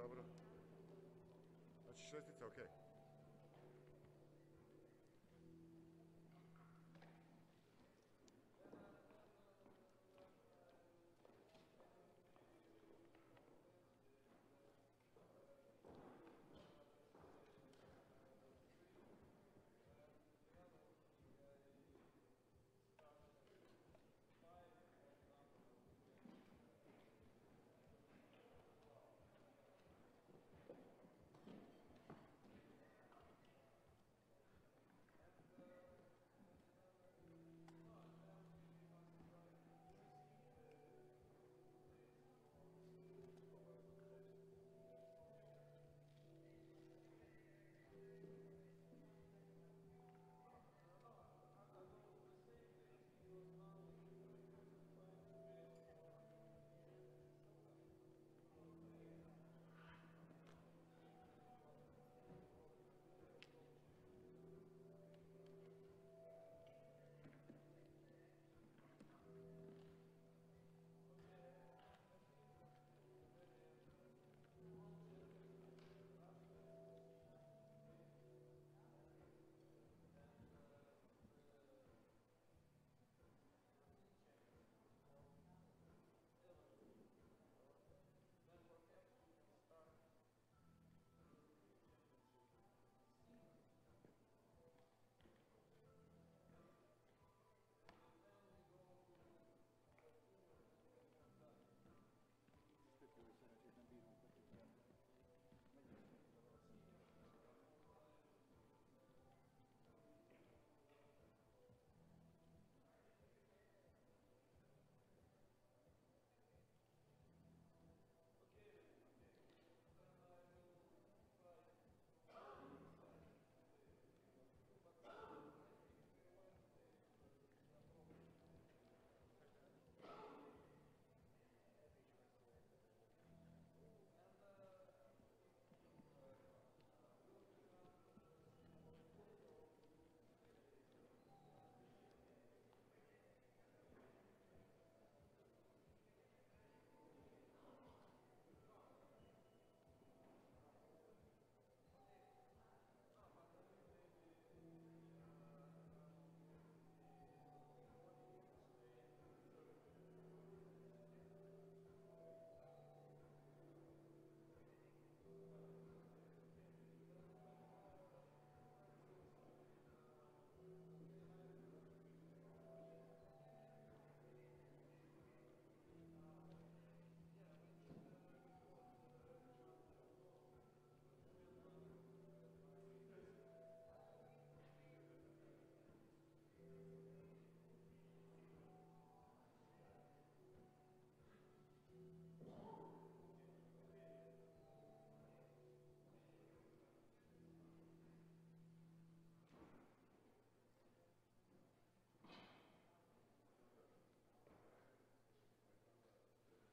Dobro. Znači šestica, okej.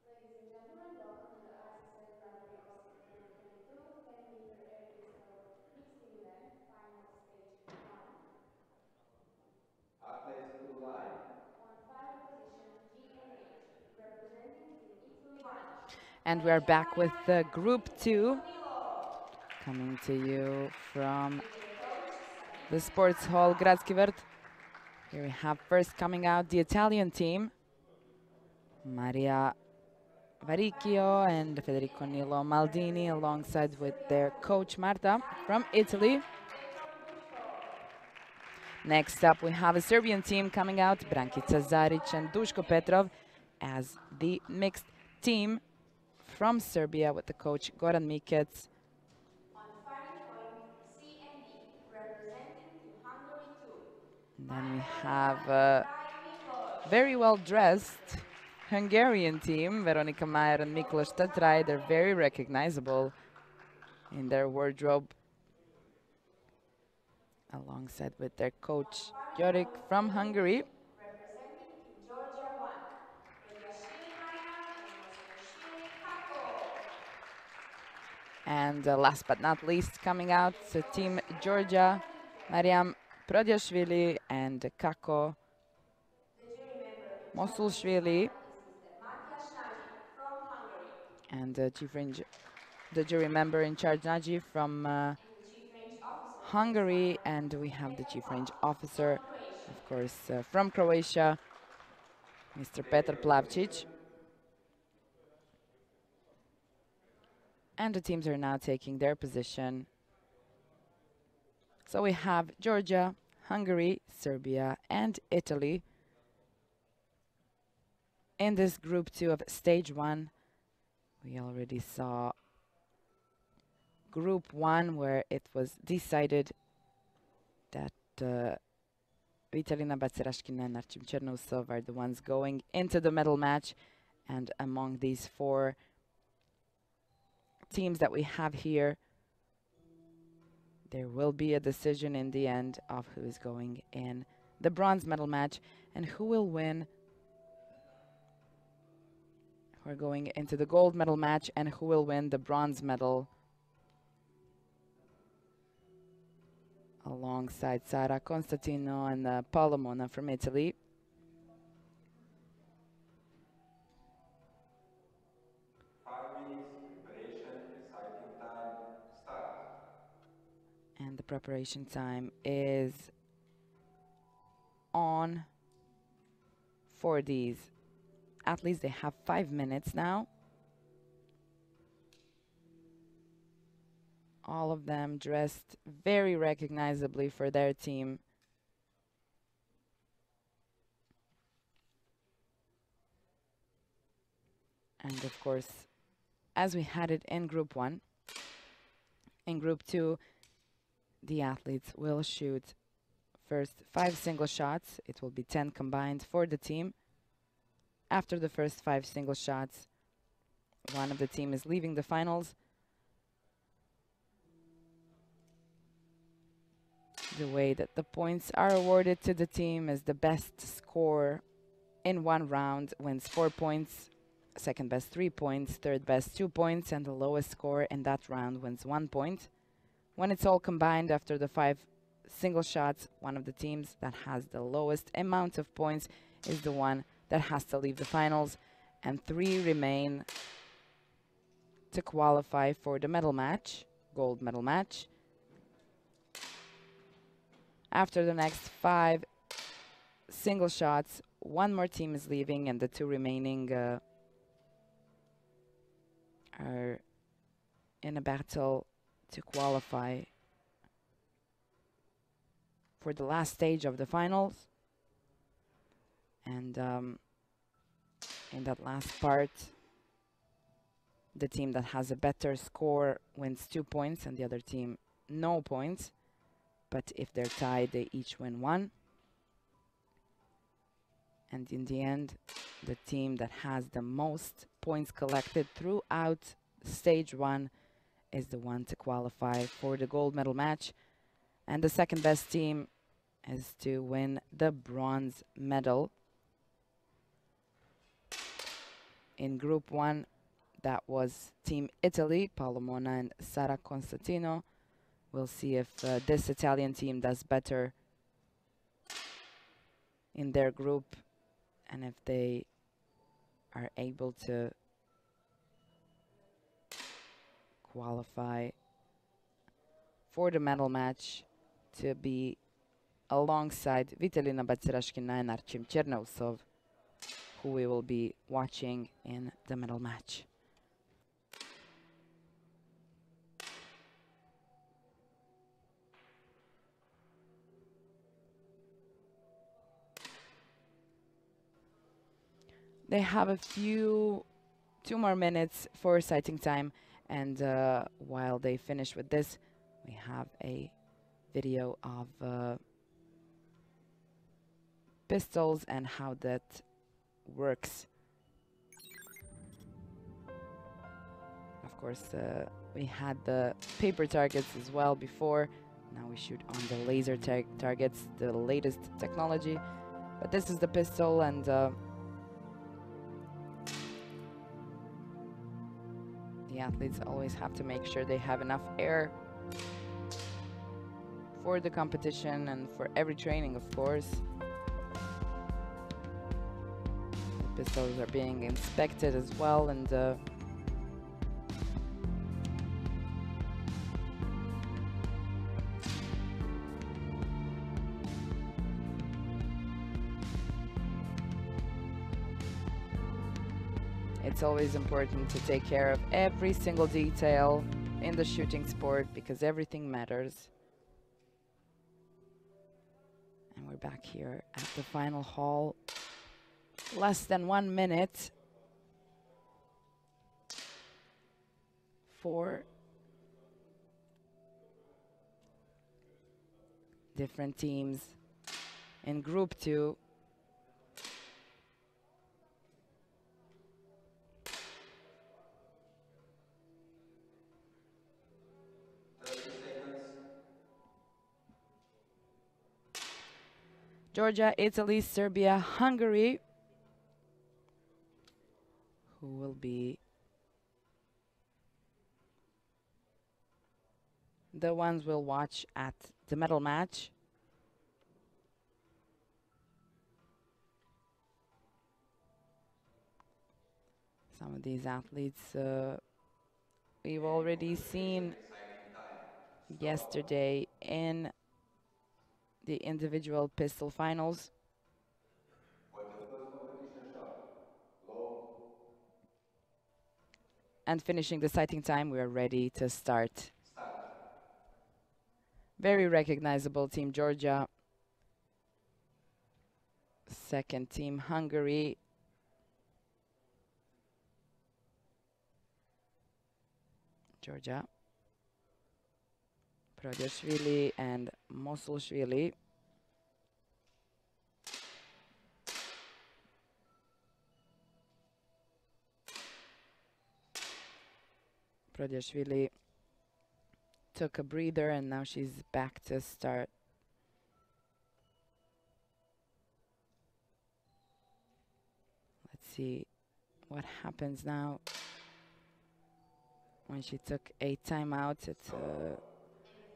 Ladies and gentlemen, welcome to the ISSF Grand Prix Osijek 2022 10-meter air pistol mixed team event, final stage 1. Athletes to the line. On final position, G&H, representing Team Italy. And we are back with the Group 2, coming to you from the Sports Hall Gradski Vrt. Here we have first coming out the Italian team, Maria Varicchio and Federico Nilo Maldini, alongside with their coach Marta from Italy. Next up we have a Serbian team coming out, Brankica Zarić and Duško Petrov as the mixed team from Serbia with the coach Goran Mikec. On fighting point, C and D, representing Team Hungary 2. And then we have a very well dressed Hungarian team, Veronika Mayer and Miklos Tatraj. They're very recognizable in their wardrobe, alongside with their coach Jorik from Hungary. Representing Team Georgia 1. Podjašvili Maja and Osvojila Kako. And last but not least, coming out to Team Georgia, Mariam Prodjašvili and Kako Mosulshvili. From Hungary. And Chief the jury member in charge, Naji, from Hungary, and we have the chief range officer, of course, from Croatia, Mr. Petar Plavčić. And the teams are now taking their position. So we have Georgia, Hungary, Serbia, and Italy in this group 2 of stage 1. We already saw group 1 where it was decided that Vitalina Baceraškina and Arčin Černousov are the ones going into the medal match. And among these 4 teams that we have here, there will be a decision in the end of who is going in the bronze medal match and who will win. We're going into the gold medal match and who will win the bronze medal alongside Sara Constantino and Palomona from Italy. And the preparation time is on for these athletes. They have 5 minutes now. All of them dressed very recognizably for their team. And of course, as we had it in group 1, in group 2, the athletes will shoot first 5 single shots. It will be 10 combined for the team. After the first 5 single shots, one of the team is leaving the finals. The way that the points are awarded to the team is the best score in one round wins 4 points, second best 3 points, third best 2 points, and the lowest score in that round wins 1 point. When it's all combined after the 5 single shots, one of the teams that has the lowest amount of points is the one that has to leave the finals, and 3 remain to qualify for the medal match, gold medal match. After the next 5 single shots, 1 more team is leaving and the 2 remaining are in a battle to qualify for the last stage of the finals. And in that last part, the team that has a better score wins 2 points and the other team no points. But if they're tied, they each win 1. And in the end, the team that has the most points collected throughout stage 1 is the one to qualify for the gold medal match. And the second best team is to win the bronze medal. In group 1, that was Team Italy, Palomona and Sara Constantino. We'll see if this Italian team does better in their group and if they are able to qualify for the medal match to be alongside Vitalina Baceraškina and Arčin Černousov, who we will be watching in the medal match. They have a 2 more minutes for sighting time, and while they finish with this, we have a video of pistols and how that works. Of course, we had the paper targets as well before. Now we shoot on the laser targets, the latest technology. But this is the pistol, and the athletes always have to make sure they have enough air for the competition and for every training, of course. The pistols are being inspected as well, and it's always important to take care of every single detail in the shooting sport because everything matters. And we're back here at the final hall. Less than 1 minute. 4 different teams in Group 2. Georgia, Italy, Serbia, Hungary, who will be the ones we'll watch at the medal match. Some of these athletes we've already seen yesterday in the individual pistol finals. And finishing the sighting time, we are ready to start. Very recognizable team Georgia. Second team Hungary. Georgia. Prodiashvili and Mosulshvili. Prodiashvili took a breather and now she's back to start. Let's see what happens now. When she took a timeout, it's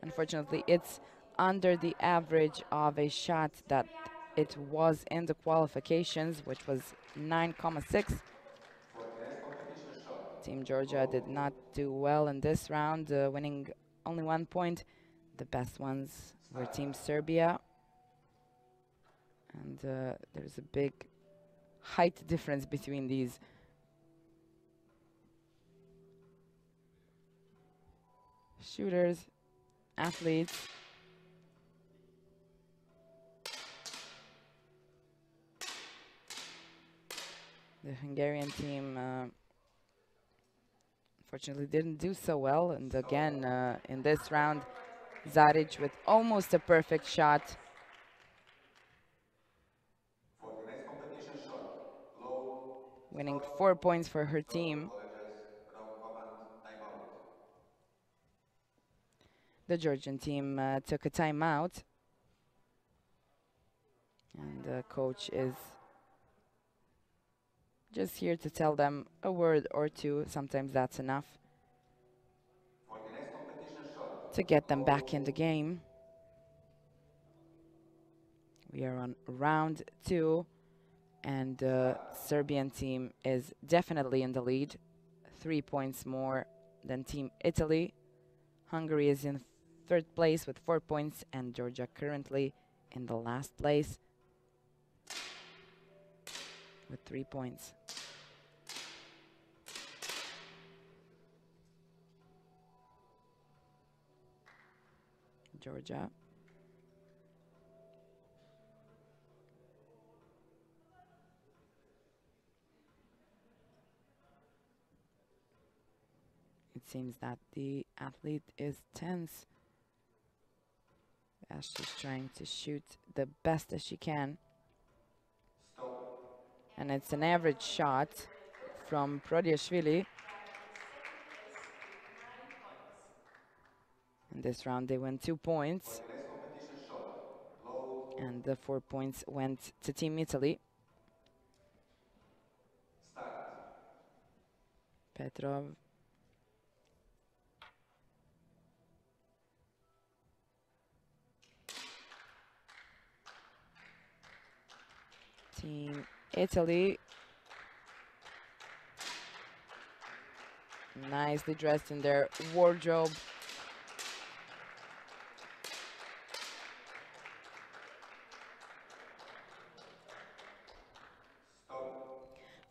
unfortunately it's under the average of a shot that it was in the qualifications, which was 9,6. Team Georgia did not do well in this round, winning only 1 point. The best ones were Team Serbia. And there's a big height difference between these. Shooters, athletes. The Hungarian team unfortunately didn't do so well. And again, in this round, Zarić with almost a perfect shot. Winning 4 points for her team. The Georgian team took a timeout. And the coach is just here to tell them a word or two. Sometimes that's enough to get them back in the game. We are on round 2, and the Serbian team is definitely in the lead. 3 points more than Team Italy. Hungary is in 3rd place with 4 points, and Georgia currently in the last place with 3 points. Georgia. It seems that the athlete is tense as she's trying to shoot the best as she can. And it's an average shot from Prodiashvili. In this round, they won 2 points. And the 4 points went to Team Italy. Petrov. Team Italy. Nicely dressed in their wardrobe.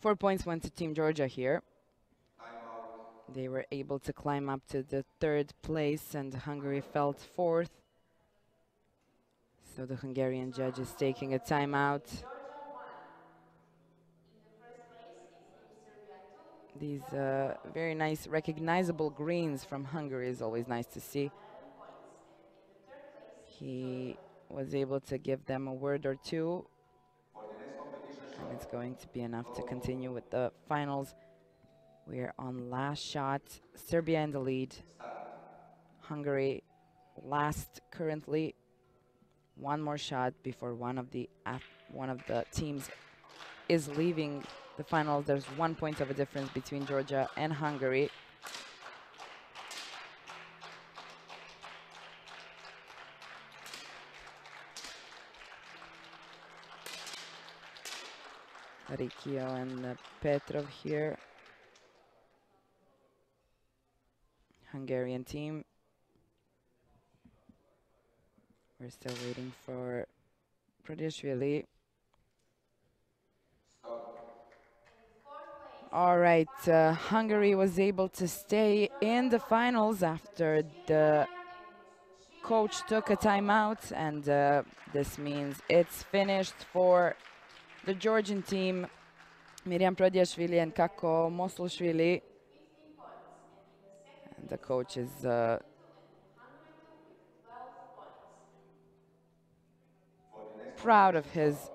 4 points went to Team Georgia here. Timeout. They were able to climb up to the 3rd place, and Hungary fell 4th. So the Hungarian judge is taking a timeout. Georgia 1. In the first place is Team Serbia 2. These very nice, recognizable greens from Hungary is always nice to see. 11 points. And in the third place is He was able to give them a word or two, For the next competition and shot. it's going to be enough to continue with the finals. We're on last shot. Serbia in the lead. Start. Hungary last currently. One more shot before one of the teams is leaving the finals. There's 1 point of a difference between Georgia and Hungary. Rikio and Petrov here. Hungarian team. We're still waiting for Prodishvili. All right, Hungary was able to stay in the finals after the coach took a timeout, and this means it's finished for the Georgian team. Miriam Prodiashvili and Kako Moslashvili. And the coach is proud of his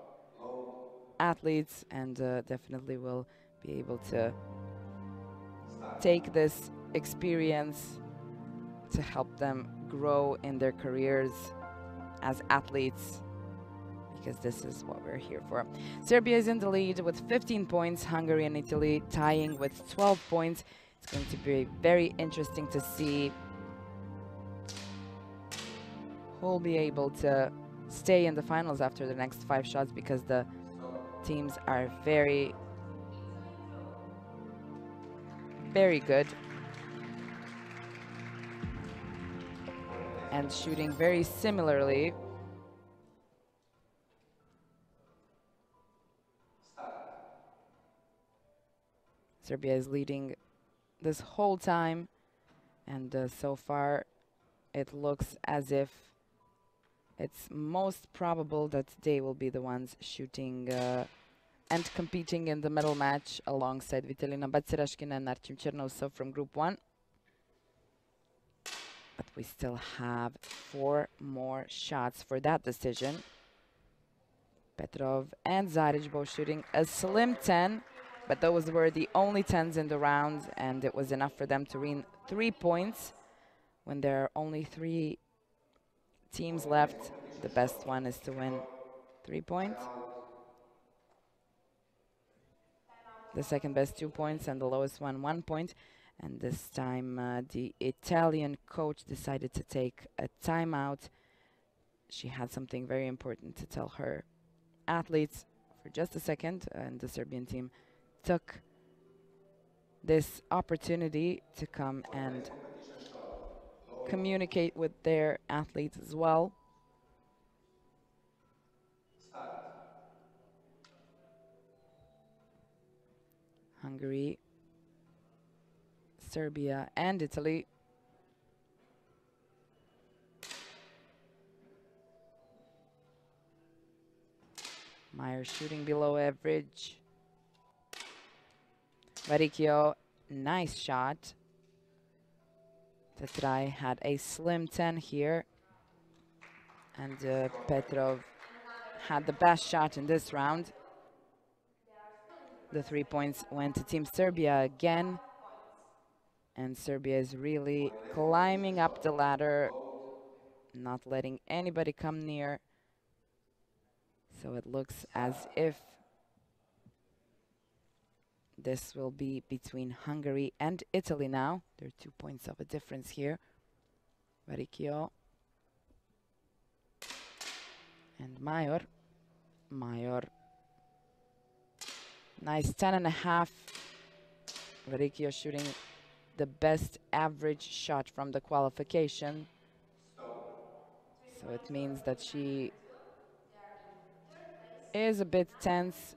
athletes, and definitely will be able to take this experience to help them grow in their careers as athletes, because this is what we're here for. Serbia is in the lead with 15 points, Hungary and Italy tying with 12 points. It's going to be very interesting to see who will be able to stay in the finals after the next 5 shots, because the teams are very, very good and shooting very similarly. Serbia is leading this whole time, and so far it looks as if it's most probable that they will be the ones shooting and competing in the medal match alongside Vitalina Bacirashkina and Artem Chernosov from Group 1. But we still have 4 more shots for that decision. Petrov and Zarić both shooting a slim 10, but those were the only 10s in the round, and it was enough for them to win 3 points. When there are only 3 teams left, the best one is to win 3 points. The second best 2 points, and the lowest one 1 point. And this time the Italian coach decided to take a timeout. She had something very important to tell her athletes for just a second, and the Serbian team took this opportunity to come and communicate with their athletes as well. Hungary, Serbia, and Italy. Meyer shooting below average. Varikio, nice shot. Tetrai had a slim 10 here. And Petrov had the best shot in this round. The 3 points went to Team Serbia again. And Serbia is really climbing up the ladder, not letting anybody come near. So it looks as if this will be between Hungary and Italy now. There are 2 points of a difference here. Varikio and Major. Major. Nice 10.5. Varikio shooting the best average shot from the qualification. So it means that she is a bit tense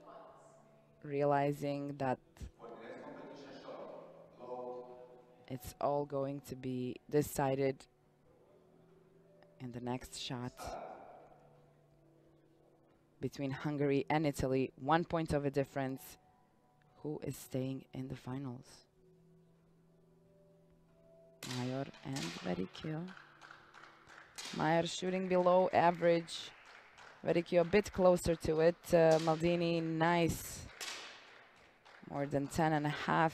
realizing that it's all going to be decided in the next shot between Hungary and Italy. 1 point of a difference. Who is staying in the finals? Major and Vericchio. Major shooting below average. Vericchio a bit closer to it. Maldini, nice. More than 10.5.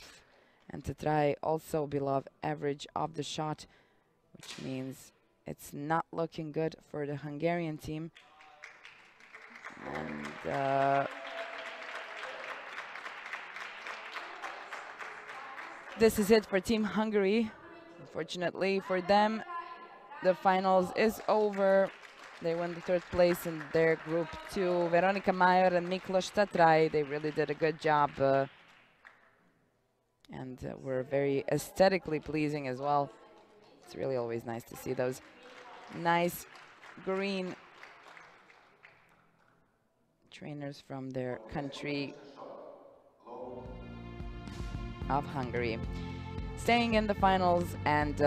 And to try also below average of the shot, which means it's not looking good for the Hungarian team. And this is it for Team Hungary. Unfortunately for them, the finals is over. They won the 3rd place in their group 2. Veronika Major and Miklos Tatraj, they really did a good job. And were very aesthetically pleasing as well. It's really always nice to see those nice green trainers from their country of Hungary. Staying in the finals and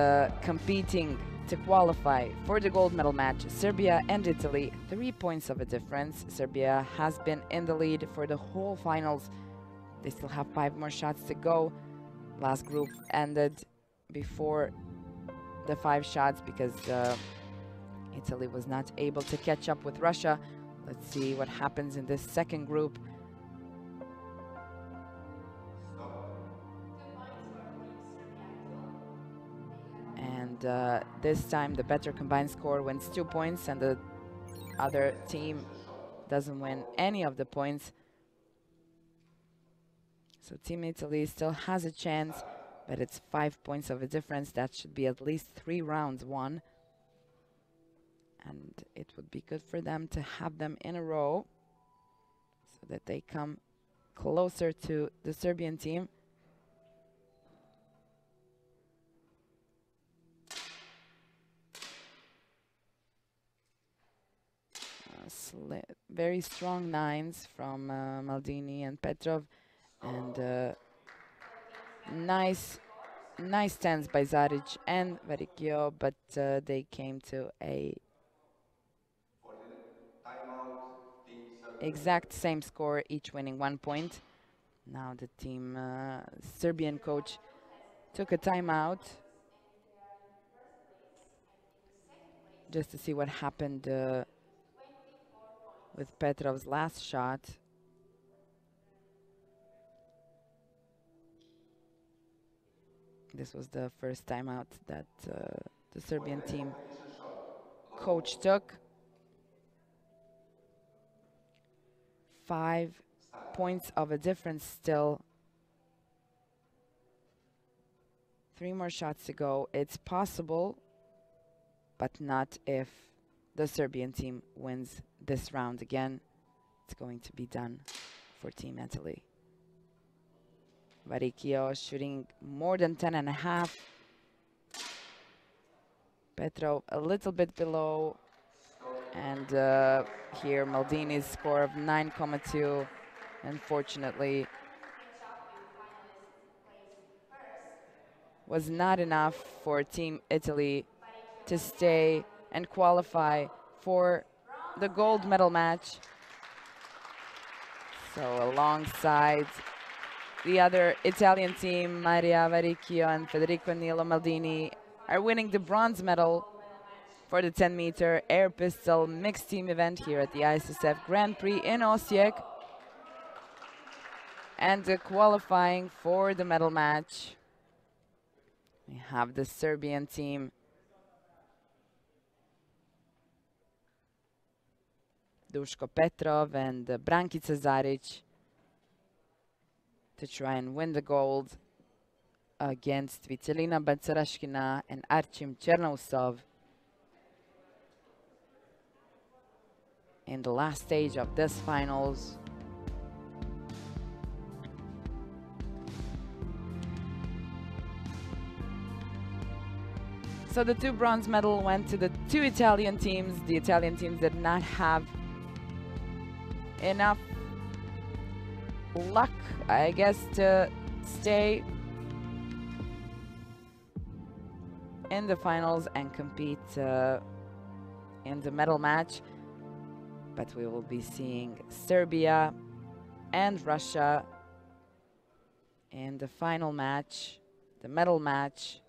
competing to qualify for the gold medal match, Serbia and Italy, 3 points of a difference. Serbia has been in the lead for the whole finals. They still have 5 more shots to go. Last group ended before the 5 shots because Italy was not able to catch up with Russia. Let's see what happens in this second group. And this time the better combined score wins 2 points and the other team doesn't win any of the points. So Team Italy still has a chance, but it's 5 points of a difference. That should be at least 3 rounds won. And it would be good for them to have them in a row so that they come closer to the Serbian team. Very strong 9s from Maldini and Petrov. And nice 10s by Zarić and Vericchio, but they came to a exact same score, each winning 1 point. Now the team Serbian coach took a timeout just to see what happened with Petrov's last shot. This was the first timeout that the Serbian team coach took. 5 points of a difference still. 3 more shots to go. It's possible, but not if the Serbian team wins this round again. It's going to be done for Team Italy. Vericchio shooting more than 10.5. Petrov a little bit below. And here Maldini's score of 9.2. Unfortunately, was not enough for Team Italy to stay and qualify for the gold medal match. So alongside the other Italian team, Maria Vericchio and Federico Nilo Maldini, are winning the bronze medal for the 10-meter air pistol mixed team event here at the ISSF Grand Prix in Osijek. And qualifying for the medal match, we have the Serbian team. Duško Petrov and Brankica Zarić to try and win the gold against Vitalina Bacarashkina and Archim Chernousov in the last stage of this finals. So the 2 bronze medals went to the 2 Italian teams. The Italian teams did not have enough luck, I guess, to stay in the finals and compete in the medal match. But we will be seeing Serbia and Russia in the final match, the medal match.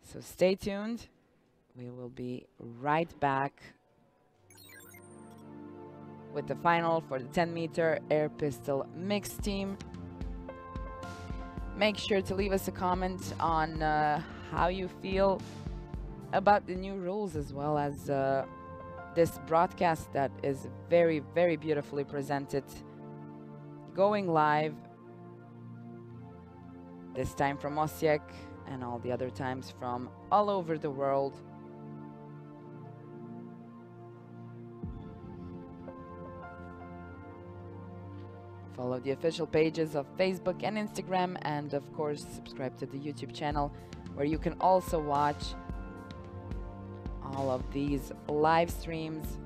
So stay tuned. We will be right back with the final for the 10-meter air pistol mixed team. Make sure to leave us a comment on how you feel about the new rules, as well as this broadcast that is very, very beautifully presented, going live, this time from Osijek and all the other times from all over the world. Follow the official pages of Facebook and Instagram, and of course subscribe to the YouTube channel, where you can also watch all of these live streams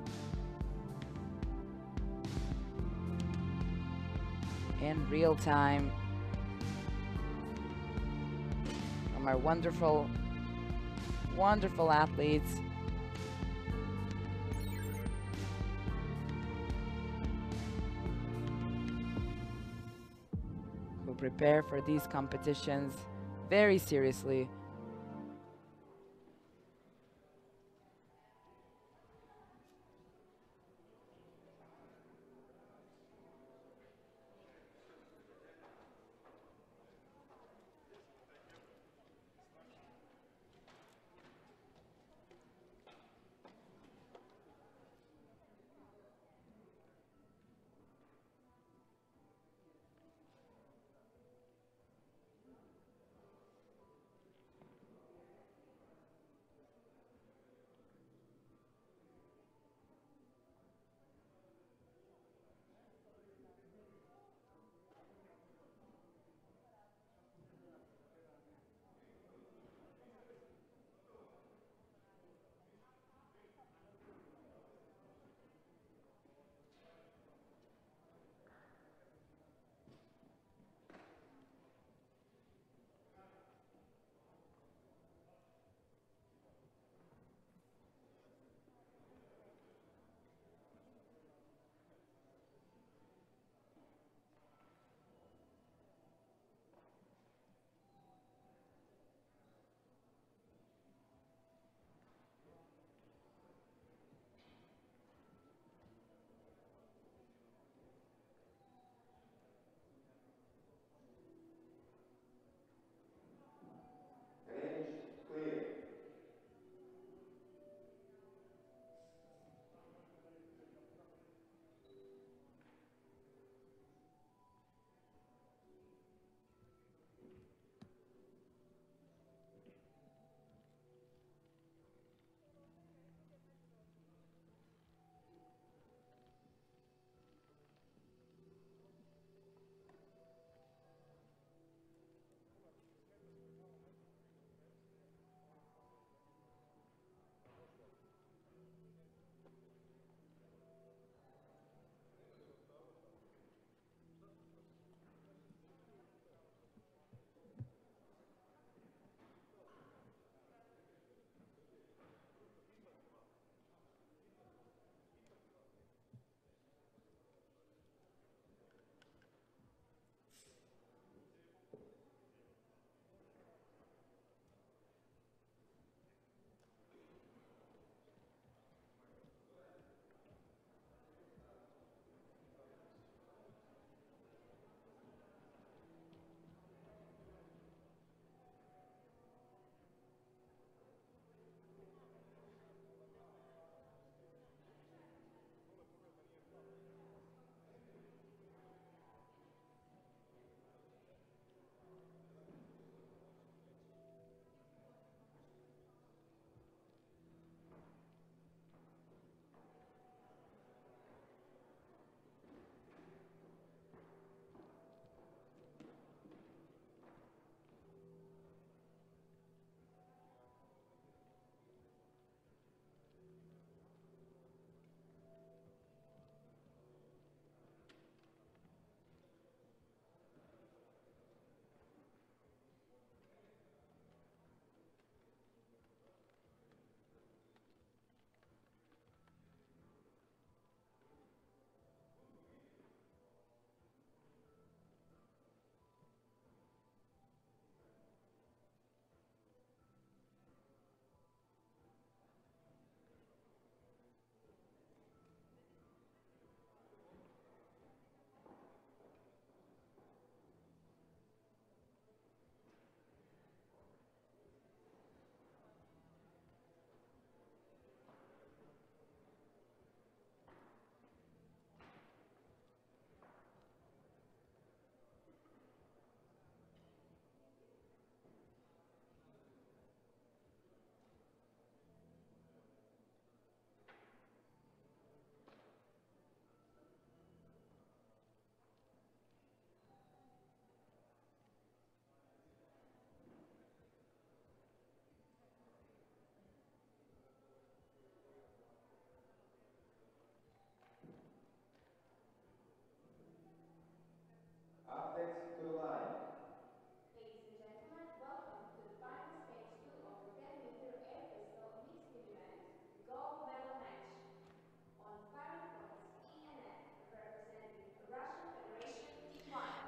in real time from our wonderful, wonderful athletes. Who prepare for these competitions very seriously.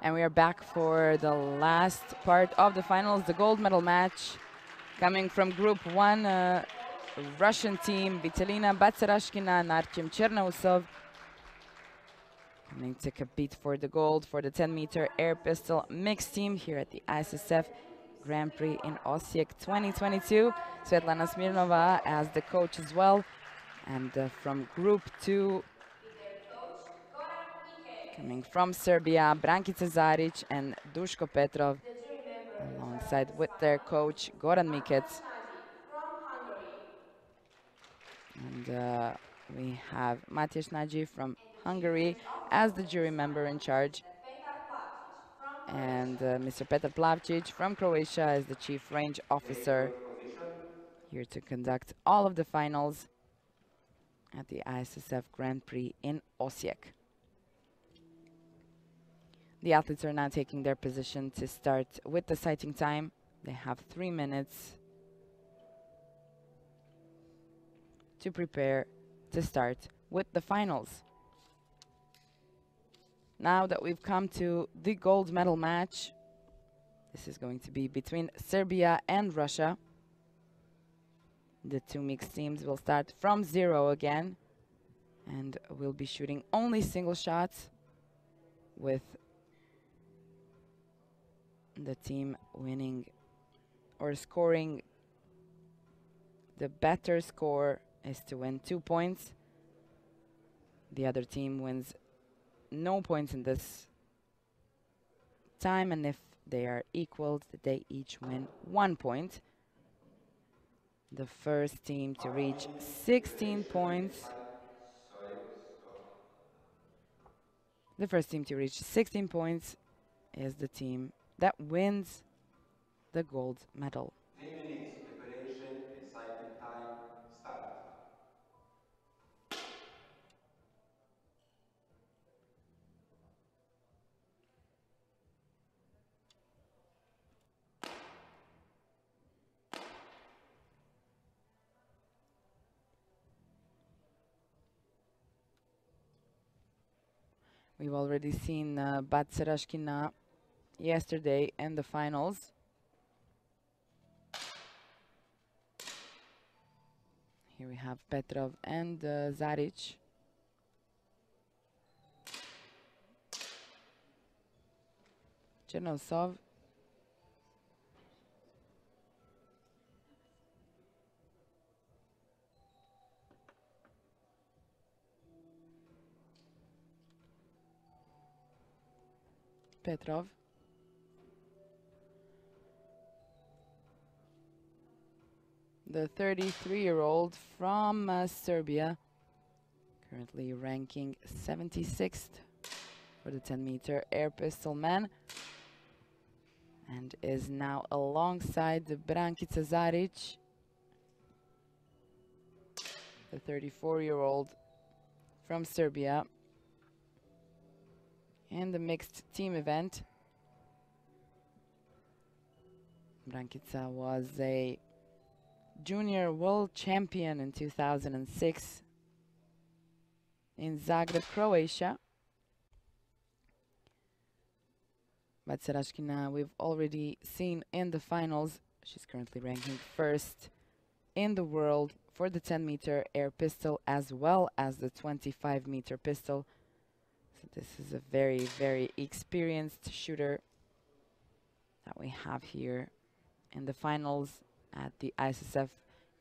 And we are back for the last part of the finals, the gold medal match. Coming from Group 1, Russian team, Vitalina Batsarashkina and Artyom Chernousov. Coming to compete for the gold for the 10-meter air pistol mixed team here at the ISSF Grand Prix in Osijek 2022. Svetlana Smirnova as the coach as well. And from Group 2, coming from Serbia, Brankica Zarić and Duško Petrov, alongside with their coach Goran Mikec. And we have Matjaž Nagy from Hungary as the jury member in charge. And Mr. Petar Plavčić from Croatia as the chief range officer, here to conduct all of the finals at the ISSF Grand Prix in Osijek. The athletes are now taking their position to start with the sighting time. They have 3 minutes to prepare to start with the finals. Now that we've come to the gold medal match, this is going to be between Serbia and Russia. The two mixed teams will start from 0 again, and we'll be shooting only single shots, with the team winning or scoring. The better score is to win 2 points. The other team wins no points in this time, and if they are equal, they each win 1 point. The first team to reach 16 points. The first team to reach 16 points is the team that wins the gold medal. 3 minutes preparation and sighting time start. We've already seen Batsarashkina yesterday in the finals. Here we have Petrov and Zarić. Chernousov. Petrov. The 33-year-old from Serbia, currently ranking 76th for the 10-meter air pistol men, and is now alongside the Brankica Zarić, the 34-year-old from Serbia, in the mixed team event. Brankica was a junior world champion in 2006 in Zagreb, Croatia. Batsarashkina we've already seen in the finals. She's currently ranking 1st in the world for the 10-meter air pistol as well as the 25-meter pistol. So this is a very, very experienced shooter that we have here in the finals at the ISSF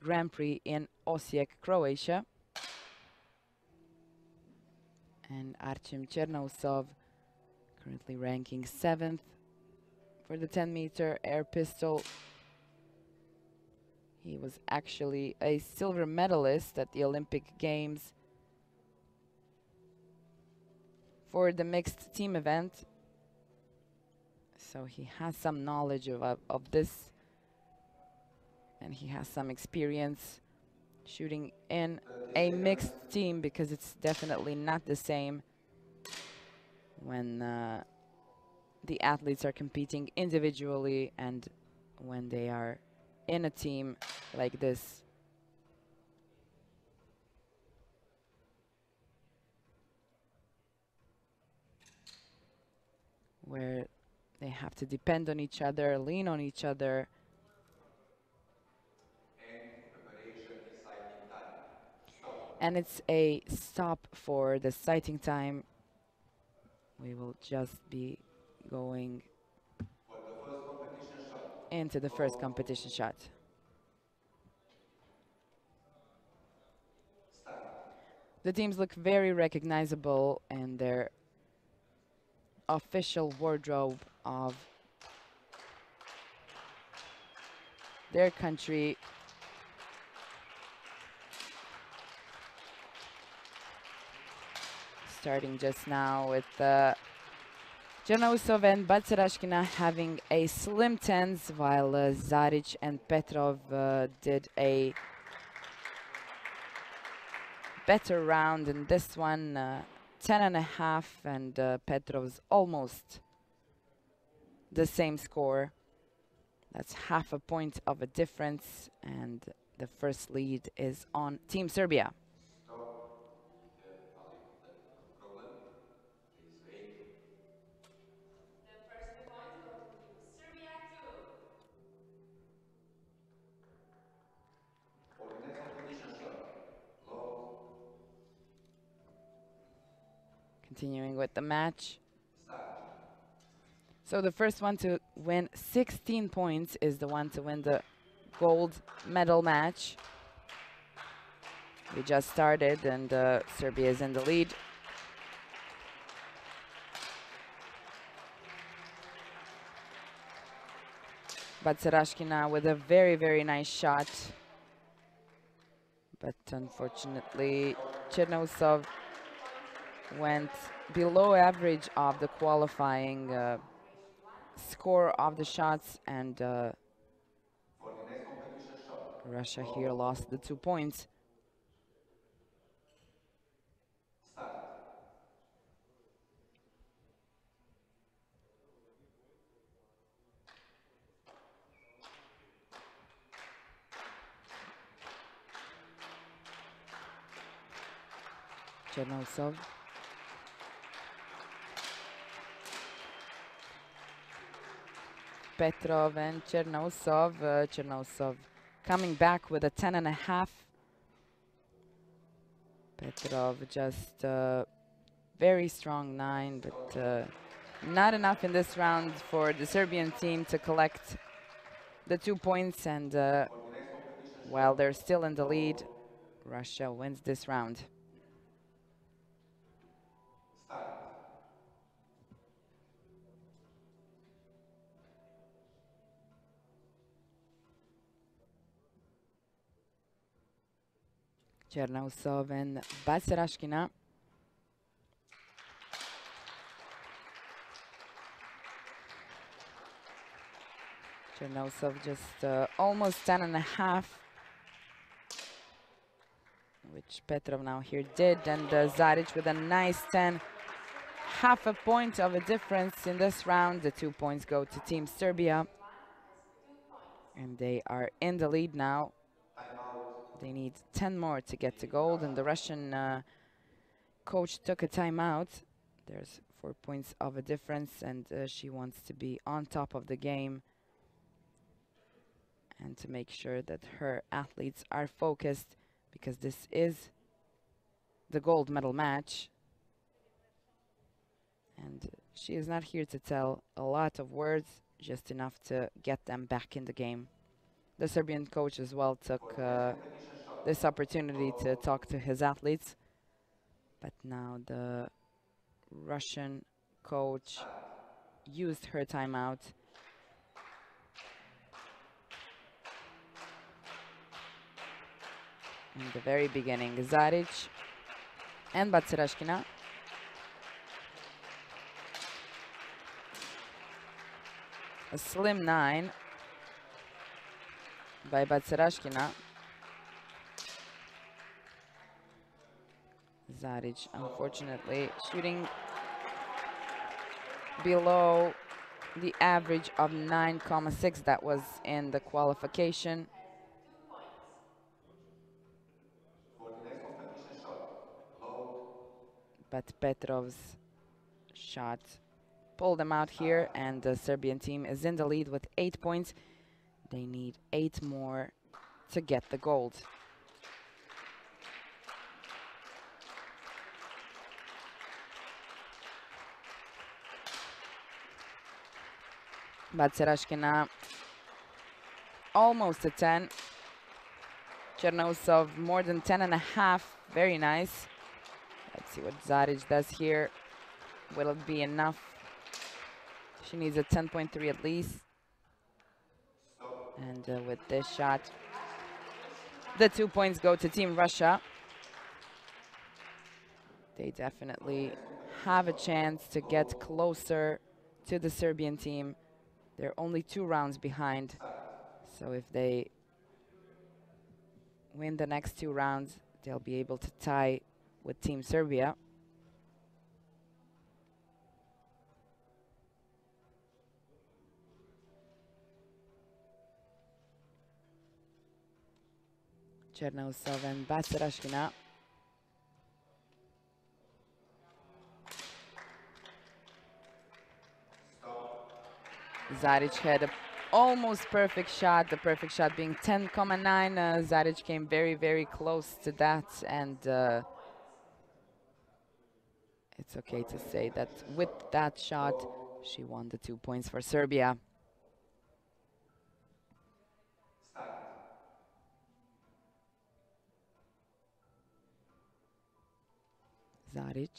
Grand Prix in Osijek, Croatia. And Artyom Chernousov, currently ranking 7th for the 10-meter air pistol. He was actually a silver medalist at the Olympic Games for the mixed team event. So he has some knowledge of this, and he has some experience shooting in a mixed team, because it's definitely not the same when the athletes are competing individually and when they are in a team like this. where they have to depend on each other, lean on each other. And it's a stop for the sighting time. We will just be going into the first competition shot. The teams look very recognizable in their official wardrobe of their country. Starting just now with Chernousov and Bacarashkina having a slim tens, while Zarić and Petrov did a better round in this one, 10.5, and Petrov's almost the same score. That's half a point of a difference, and the first lead is on Team Serbia. Continuing with the match. So the first one to win 16 points is the one to win the gold medal match. We just started and Serbia is in the lead. Bacarashkina with a very, very nice shot. But unfortunately, Chernousov went below average of the qualifying score of the shots, and Russia here lost the 2 points. Chernousov. Petrov and Chernousov. Chernousov coming back with a 10.5. Petrov just very strong 9, but not enough in this round for the Serbian team to collect the 2 points. And while they're still in the lead, Russia wins this round. Chernousov and Bacarashkina. Chernousov just almost 10.5, which Petrov now here did, and Zarić with a nice 10. Half a point of a difference in this round. The 2 points go to Team Serbia, and they are in the lead now. They need 10 more to get to gold, and the Russian coach took a timeout. There's 4 points of a difference, and she wants to be on top of the game and to make sure that her athletes are focused, because this is the gold medal match. And she is not here to tell a lot of words, just enough to get them back in the game. The Serbian coach as well took this opportunity to talk to his athletes. But now the Russian coach used her timeout. In the very beginning, Zarić and Bacarashkina. A slim 9 by Bacarashkina. Zarić, unfortunately, shooting below the average of 9.6 that was in the qualification. But Petrov's shot pull them out here, and the Serbian team is in the lead with 8 points. They need 8 more to get the gold. Baceraškina almost a 10. Chernousov more than 10.5. Very nice. Let's see what Zarić does here. Will it be enough? She needs a 10.3 at least. And with this shot, the 2 points go to Team Russia. They definitely have a chance to get closer to the Serbian team. They're only 2 rounds behind. So if they win the next 2 rounds, they'll be able to tie with Team Serbia. Chernousov and Baceraškina. Zarić had a almost perfect shot, the perfect shot being 10.9. Zarić came very, very close to that, and it's okay to say that with that shot, she won the 2 points for Serbia. Zarić.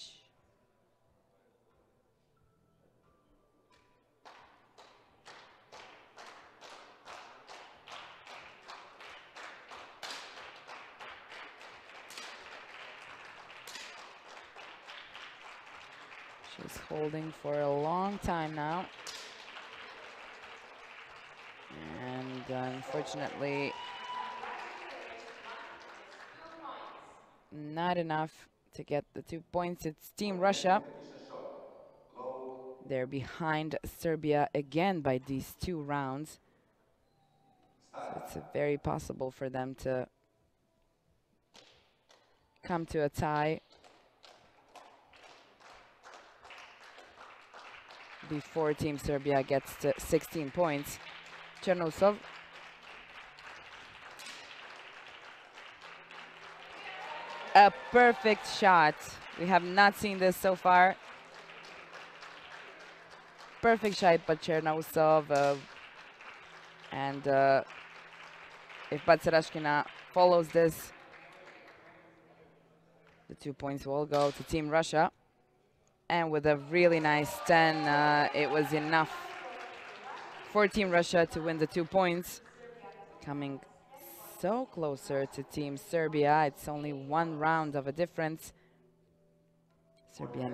She's holding for a long time now. And unfortunately, not enough to get the 2 points. It's Team Russia. They're behind Serbia again by these 2 rounds. So it's very possible for them to come to a tie before Team Serbia gets to 16 points. Chernousov. A perfect shot. We have not seen this so far. Perfect shot by Chernousov. And if Baceraškina follows this, the 2 points will go to Team Russia. And with a really nice 10, it was enough for Team Russia to win the 2 points. Coming so closer to Team Serbia. It's only 1 round of a difference. Serbia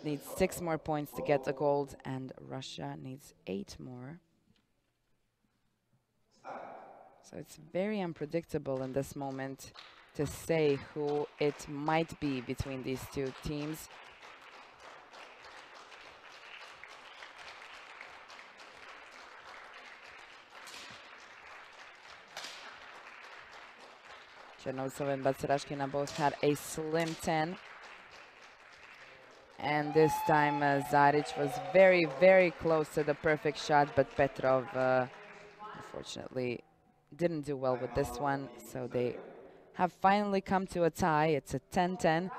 needs 6 more points to get the gold, and Russia needs 8 more. So it's very unpredictable in this moment to say who it might be between these 2 teams. Chernousov and Baceraškina both had a slim 10. And this time Zarić was very, very close to the perfect shot, but Petrov unfortunately didn't do well with this one. So they have finally come to a tie. It's a 10-10.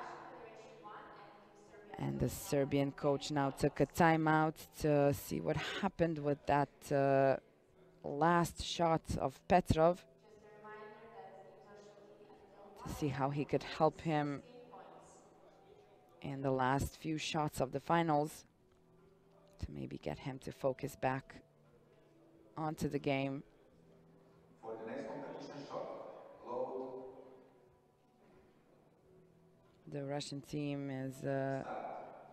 And the Serbian coach now took a timeout to see what happened with that last shot of Petrov, to see how he could help him in the last few shots of the finals, to maybe get him to focus back onto the game. For the next competition shot, load. The Russian team is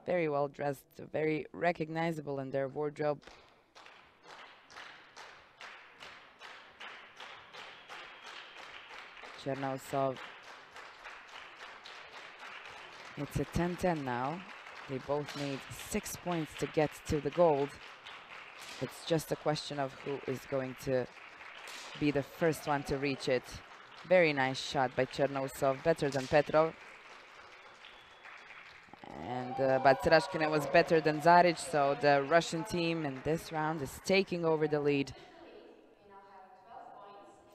very well dressed, very recognizable in their wardrobe. Chernousov. It's a 10-10 now. They both need 6 points to get to the gold. It's just a question of who is going to be the first one to reach it. Very nice shot by Chernousov, better than Petrov. And but Sarashkina was better than Zarić, so the Russian team in this round is taking over the lead.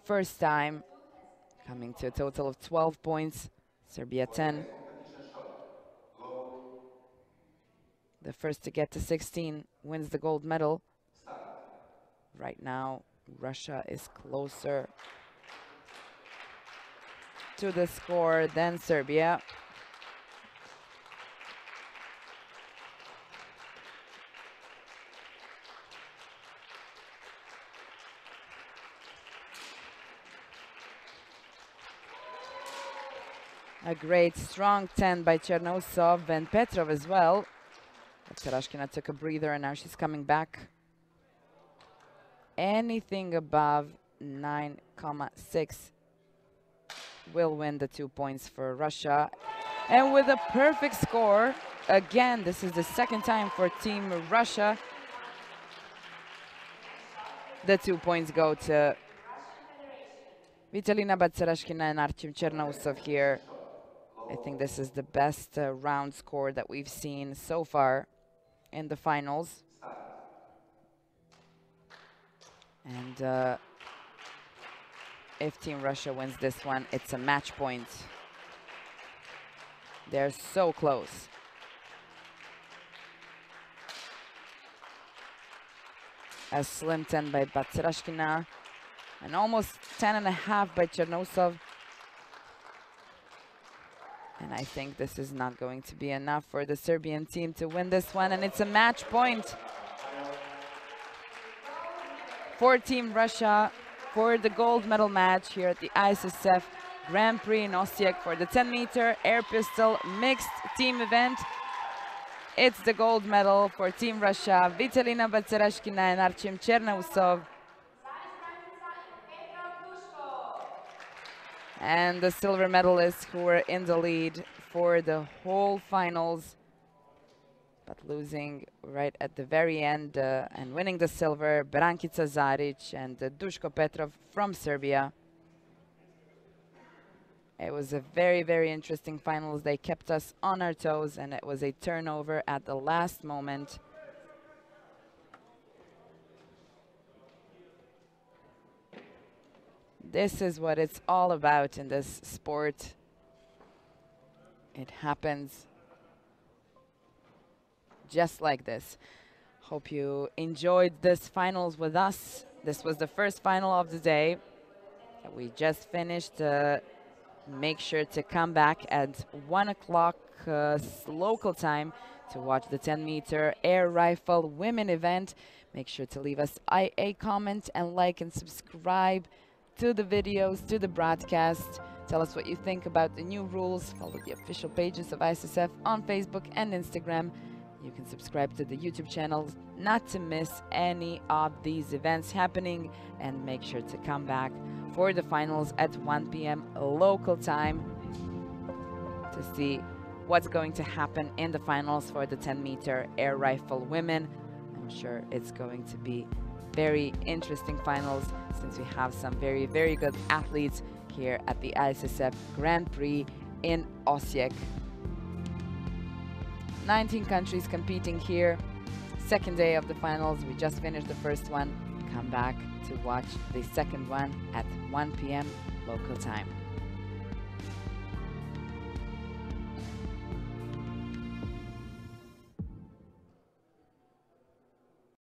First time, coming to a total of 12 points. Serbia 10. The first to get to 16 wins the gold medal. Right now, Russia is closer to the score than Serbia. A great strong 10 by Chernousov and Petrov as well. But Sarashkina took a breather and now she's coming back. Anything above 9,6 will win the 2 points for Russia. And with a perfect score, again, this is the second time for Team Russia. The 2 points go to Vitalina Batsarashkina and Artem Chernousov here. I think this is the best round score that we've seen so far in the finals. And if Team Russia wins this one, it's a match point. They're so close. A slim 10 by Batsarashkina and almost 10.5 by Chernousov. And I think this is not going to be enough for the Serbian team to win this one, and it's a match point for Team Russia for the gold medal match here at the ISSF Grand Prix in Osijek for the 10-meter air pistol mixed team event. It's the gold medal for Team Russia, Vitalina Batsarashkina and Artem Chernousov. And the silver medalists who were in the lead for the whole finals, but losing right at the very end and winning the silver, Brankica Zarić and Duškom Petrovim from Serbia. It was a very, very interesting finals. They kept us on our toes, and it was a turnover at the last moment. This is what it's all about in this sport. It happens just like this. Hope you enjoyed this finals with us. This was the first final of the day that we just finished. Make sure to come back at 1 o'clock local time to watch the 10-meter air rifle women event. Make sure to leave us a comment and like and subscribe to the videos, to the broadcast. Tell us what you think about the new rules. Follow the official pages of ISSF on Facebook and Instagram. You can subscribe to the YouTube channel not to miss any of these events happening, and make sure to come back for the finals at 1 p.m. local time to see what's going to happen in the finals for the 10-meter air rifle women. I'm sure it's going to be very interesting finals, since we have some very, very good athletes here at the ISSF Grand Prix in Osijek. 19 countries competing here. Second day of the finals. We just finished the first one. Come back to watch the second one at 1 p.m. local time.